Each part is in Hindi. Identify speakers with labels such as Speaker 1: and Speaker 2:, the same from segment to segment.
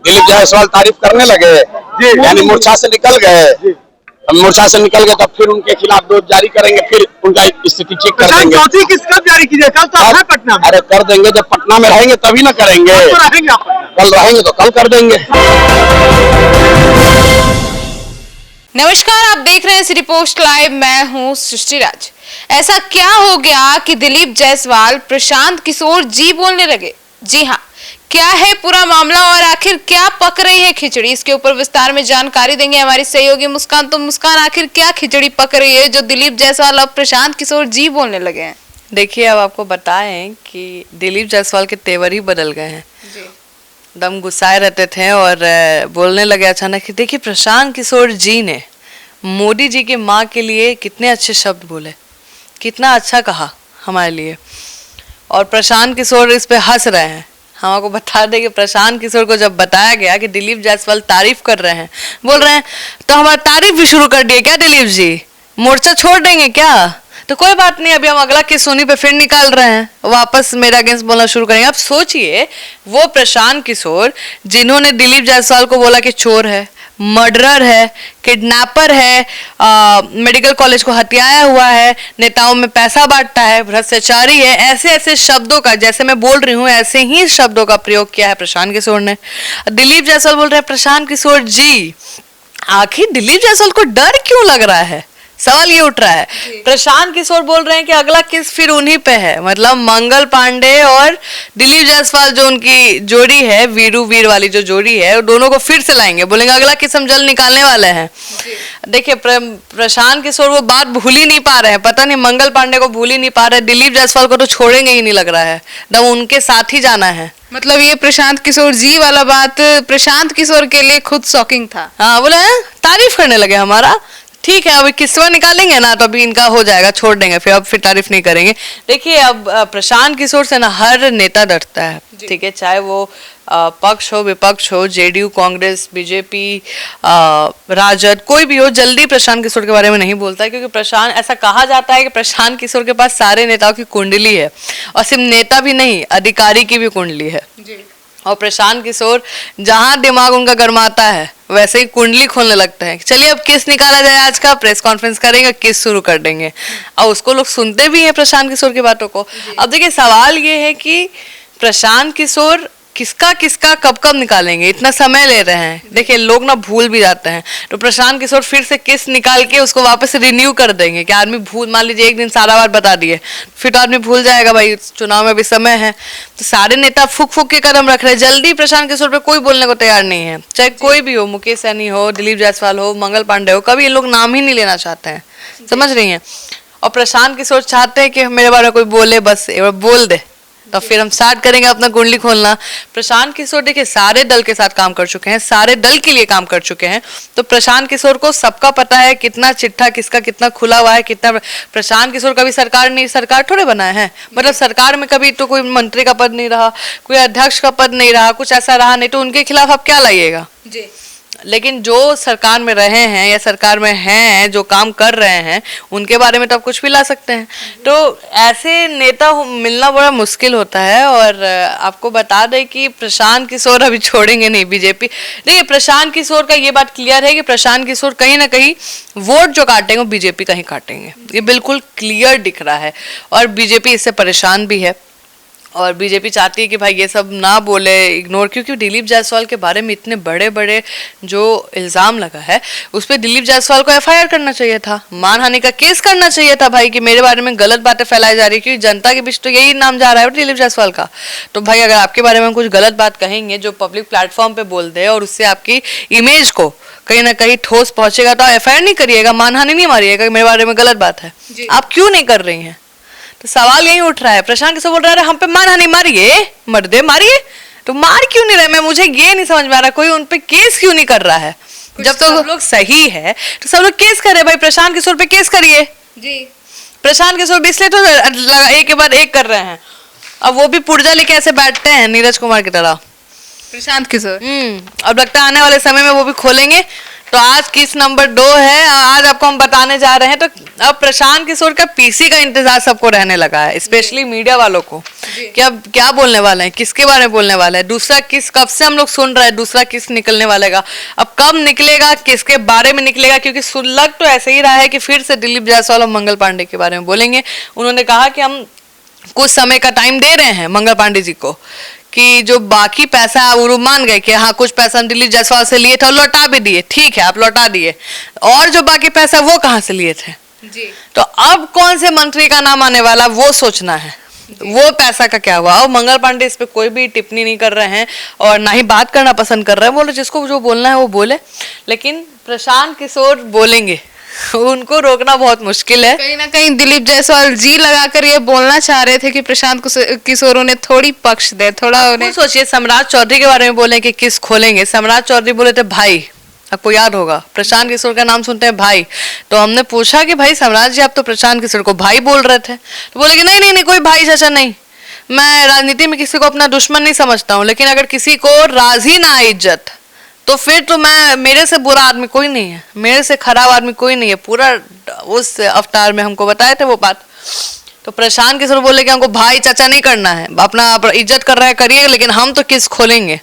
Speaker 1: दिलीप जायसवाल तारीफ करने लगे, यानी मूर्छा से निकल गए। मूर्छा से निकल गए तो फिर उनके खिलाफ विरोध जारी करेंगे, फिर उनका स्थिति चेक कर देंगे।
Speaker 2: चौथी किस कब जारी कीजिए? कल तो आप हैं पटना में।
Speaker 1: अरे कर देंगे, जब पटना में रहेंगे तभी ना करेंगे। कल रहेंगे तो कल कर देंगे।
Speaker 3: नमस्कार, आप देख रहे हैं सिटी पोस्ट लाइव। मैं हूं सृष्टि राज। ऐसा क्या हो गया कि दिलीप जायसवाल प्रशांत किशोर जी बोलने लगे? जी हाँ, क्या है पूरा मामला और आखिर क्या पक रही है खिचड़ी? इसके ऊपर विस्तार में जानकारी देंगे हमारी सहयोगी मुस्कान। तो मुस्कान, आखिर क्या खिचड़ी पक रही है जो दिलीप जायसवाल अब प्रशांत किशोर जी बोलने लगे हैं?
Speaker 4: देखिए, अब आपको बताएं कि दिलीप जायसवाल के तेवर ही बदल गए हैं। दम गुस्साए रहते थे और बोलने लगे अचानक कि देखिए, प्रशांत किशोर जी ने मोदी जी की माँ के लिए कितने अच्छे शब्द बोले, कितना अच्छा कहा हमारे लिए, और प्रशांत किशोर इस पे हंस रहे हैं। हम आपको बता दें कि प्रशांत किशोर को जब बताया गया कि दिलीप जायसवाल तारीफ कर रहे हैं, बोल रहे हैं तो हमारा तारीफ भी शुरू कर दिए क्या दिलीप जी? मोर्चा छोड़ देंगे क्या? तो कोई बात नहीं, अभी हम अगला केस सोनी पे फिर निकाल रहे हैं, वापस मेरा अगेंस्ट बोलना शुरू करेंगे। आप सोचिए, वो प्रशांत किशोर जिन्होंने दिलीप जायसवाल को बोला कि चोर है, मर्डरर है, किडनैपर है, मेडिकल कॉलेज को हत्याया हुआ है, नेताओं में पैसा बांटता है, भ्रष्टाचारी है, ऐसे ऐसे शब्दों का, जैसे मैं बोल रही हूँ ऐसे ही शब्दों का प्रयोग किया है प्रशांत किशोर ने। दिलीप जायसवाल बोल रहे हैं प्रशांत किशोर जी। आखिर दिलीप जायसवाल को डर क्यों लग रहा है? सवाल ये उठ रहा है। प्रशांत किशोर बोल रहे हैं कि अगला केस फिर उन्हीं पे है, मतलब मंगल पांडे और दिलीप जायसवाल जो उनकी जोड़ी है, वीरू वीर वाली जो जोड़ी है, दोनों को फिर से लाएंगे। बोलेंगे अगला केस हम जल्द निकालने वाले हैं। देखिए, प्रशांत किशोर वो बात भूल ही नहीं पा रहे हैं, पता नहीं मंगल पांडे को भूल ही नहीं पा रहे, दिलीप जायसवाल को तो छोड़ेंगे ही नहीं लग रहा है, दम उनके साथ ही जाना है।
Speaker 3: मतलब ये प्रशांत किशोर जी वाला बात प्रशांत किशोर के लिए खुद शॉकिंग था।
Speaker 4: हाँ, बोले तारीफ करने लगे हमारा। ठीक है, अभी किस्सा निकालेंगे ना तो अभी इनका हो जाएगा, छोड़ देंगे, फिर अब फिर तारीफ नहीं करेंगे। देखिए, अब प्रशांत किशोर से ना हर नेता डरता है, ठीक है, चाहे वो पक्ष हो, विपक्ष हो, जेडीयू, कांग्रेस, बीजेपी, राजद, कोई भी हो, जल्दी प्रशांत किशोर के बारे में नहीं बोलता है, क्योंकि प्रशांत, ऐसा कहा जाता है कि प्रशांत किशोर के पास सारे नेताओं की कुंडली है, और सिर्फ नेता भी नहीं, अधिकारी की भी कुंडली है। और प्रशांत किशोर जहां दिमाग उनका गरमाता है वैसे ही कुंडली खोलने लगते हैं। चलिए अब केस निकाला जाए, आज का प्रेस कॉन्फ्रेंस करेंगे, केस शुरू कर देंगे, और उसको लोग सुनते भी हैं प्रशांत किशोर की बातों को। अब देखिए, सवाल ये है कि प्रशांत किशोर किसका किसका कब कब निकालेंगे, इतना समय ले रहे हैं। देखिए, लोग ना भूल भी जाते हैं, तो प्रशांत किशोर फिर से केस निकाल के उसको वापस रिन्यू कर देंगे कि आदमी भूल, मान लीजिए एक दिन सारा बात बता दिए, फिर तो आदमी भूल जाएगा, भाई चुनाव में भी समय है। तो सारे नेता फूक फूक के कदम रख रहे हैं, जल्दी प्रशांत किशोर पे कोई बोलने को तैयार नहीं है, चाहे कोई भी हो, मुकेश सैनी हो, दिलीप जायसवाल हो, मंगल पांडे हो, कभी ये लोग नाम ही नहीं लेना चाहते हैं, समझ रही हैं। और प्रशांत किशोर चाहते हैं कि मेरे बारे में कोई बोले, बस एक बार बोल दे तो फिर हम स्टार्ट करेंगे अपना कुंडली खोलना। प्रशांत किशोर देखिए सारे दल के साथ काम कर चुके हैं, सारे दल के लिए काम कर चुके हैं, तो प्रशांत किशोर को सबका पता है कितना चिट्ठा किसका कितना खुला हुआ है, कितना। प्रशांत किशोर कभी सरकार थोड़े बनाए हैं, मतलब सरकार में कभी तो कोई मंत्री का पद नहीं रहा, कोई अध्यक्ष का पद नहीं रहा, कुछ ऐसा रहा नहीं, तो उनके खिलाफ आप क्या लाइएगा? लेकिन जो सरकार में रहे हैं या सरकार में हैं, जो काम कर रहे हैं, उनके बारे में तो आप कुछ भी ला सकते हैं। तो ऐसे नेता मिलना बड़ा मुश्किल होता है। और आपको बता दें कि प्रशांत किशोर अभी छोड़ेंगे नहीं बीजेपी। देखिए, प्रशांत किशोर का ये बात क्लियर है कि प्रशांत किशोर कहीं ना कहीं वोट जो काटेंगे वो बीजेपी का ही काटेंगे, ये बिल्कुल क्लियर दिख रहा है। और बीजेपी इससे परेशान भी है, और बीजेपी चाहती है कि भाई ये सब ना बोले, इग्नोर, क्योंकि दिलीप जायसवाल के बारे में इतने बड़े बड़े जो इल्ज़ाम लगा है, उस पर दिलीप जायसवाल को एफआईआर करना चाहिए था, मानहानि का केस करना चाहिए था भाई, कि मेरे बारे में गलत बातें फैलाई जा रही है, क्योंकि जनता के बीच तो यही नाम जा रहा है दिलीप जायसवाल का। तो भाई अगर आपके बारे में कुछ गलत बात कहेंगे जो पब्लिक प्लेटफॉर्म पे बोल दे और उससे आपकी इमेज को कहीं ना कहीं ठोस पहुंचेगा, तो एफआईआर नहीं करिएगा, मानहानि नहीं मारिएगा, मेरे बारे में गलत बात है, आप क्यों नहीं कर रही हैं? तो सवाल यही उठ रहा है। प्रशांत किशोर बोल रहा है हम पे मानहानि मारिए, मर्दे मारिए, तो मार क्यों नहीं रहे? मैं मुझे ये नहीं समझ में आ रहा, कोई उन पे केस क्यों नहीं कर रहा है? जब तो सब लोग सही है तो सब लोग केस करे भाई, प्रशांत किशोर पे केस करिए जी। प्रशांत किशोर इसलिए तो एक के बाद एक कर रहे हैं, अब वो भी पुर्जा लेके ऐसे बैठते हैं नीरज कुमार की तरह।
Speaker 3: प्रशांत किशोर
Speaker 4: अब लगता है आने वाले समय में वो भी खोलेंगे तो आज किस नंबर 2 है आज आपको हम बताने जा रहे हैं। तो अब प्रशांत किशोर का पीसी का इंतजार सबको रहने लगा है, स्पेशली मीडिया वालों को, कि अब क्या बोलने वाले हैं, किसके बारे में बोलने वाला है, दूसरा किस, कब से हम लोग सुन रहे हैं दूसरा किस निकलने वालेगा, अब कब निकलेगा, किसके बारे में निकलेगा। क्योंकि लग तो ऐसे ही रहा है कि फिर से दिलीप जायसवाल और मंगल पांडे के बारे में बोलेंगे। उन्होंने कहा कि हम कुछ समय का टाइम दे रहे हैं मंगल पांडे जी को, कि जो बाकी पैसा वो मान गए कि हाँ कुछ पैसा हम दिलीप जायसवाल से लिए थे और लौटा भी दिए, ठीक है आप लौटा दिए, और जो बाकी पैसा वो कहाँ से लिए थे
Speaker 3: जी।
Speaker 4: तो अब कौन से मंत्री का नाम आने वाला वो सोचना है, वो पैसा का क्या हुआ। और मंगल पांडे इस पे कोई भी टिप्पणी नहीं कर रहे हैं और ना ही बात करना पसंद कर रहे हैं, बोले जिसको जो बोलना है वो बोले, लेकिन प्रशांत किशोर बोलेंगे, उनको रोकना बहुत मुश्किल है।
Speaker 3: कहीं ना कहीं दिलीप जायसवाल जी लगाकर ये बोलना चाह रहे थे कि प्रशांत किशोर उन्हें थोड़ी पक्ष दे, थोड़ा उन्हें।
Speaker 4: सोचिए सम्राट चौधरी के बारे में बोले कि किस खोलेंगे, सम्राट चौधरी बोले थे भाई, आपको याद होगा प्रशांत किशोर का नाम सुनते हैं भाई, तो हमने पूछा कि भाई सम्राट जी आप तो प्रशांत किशोर को भाई बोल रहे थे, तो बोले कि नहीं नहीं नहीं कोई भाई चाचा नहीं, मैं राजनीति में किसी को अपना दुश्मन नहीं समझता हूँ, लेकिन अगर किसी को राज ही ना आए इज्जत तो फिर तो मैं, मेरे से बुरा आदमी कोई नहीं है, मेरे से खराब आदमी कोई नहीं है। पूरा उस अवतार में हमको बताए थे वो बात। तो प्रशांत किशोर बोले कि हमको भाई चाचा नहीं करना है, अपना इज्जत कर रहा है करिए, लेकिन हम तो किस खोलेंगे,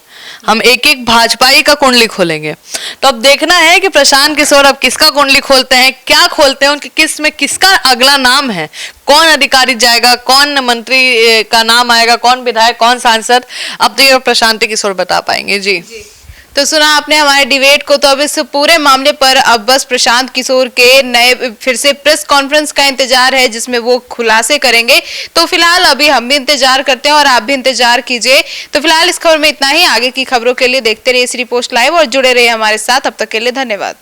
Speaker 4: हम एक एक भाजपाई का कुंडली खोलेंगे। तो अब देखना है कि प्रशांत किशोर अब किसका कुंडली खोलते हैं, क्या खोलते हैं, उनकी किस में किसका अगला नाम है, कौन अधिकारी जाएगा, कौन मंत्री का नाम आएगा, कौन विधायक, कौन सांसद, अब तो ये प्रशांत किशोर बता पाएंगे। जी
Speaker 3: तो सुना आपने हमारे डिबेट को। तो अब इस पूरे मामले पर अब बस प्रशांत किशोर के नए फिर से प्रेस कॉन्फ्रेंस का इंतजार है जिसमें वो खुलासे करेंगे। तो फिलहाल अभी हम भी इंतजार करते हैं और आप भी इंतजार कीजिए। तो फिलहाल इस खबर में इतना ही। आगे की खबरों के लिए देखते रहिए श्री पोस्ट लाइव और जुड़े रहिए हमारे साथ। अब तक के लिए धन्यवाद।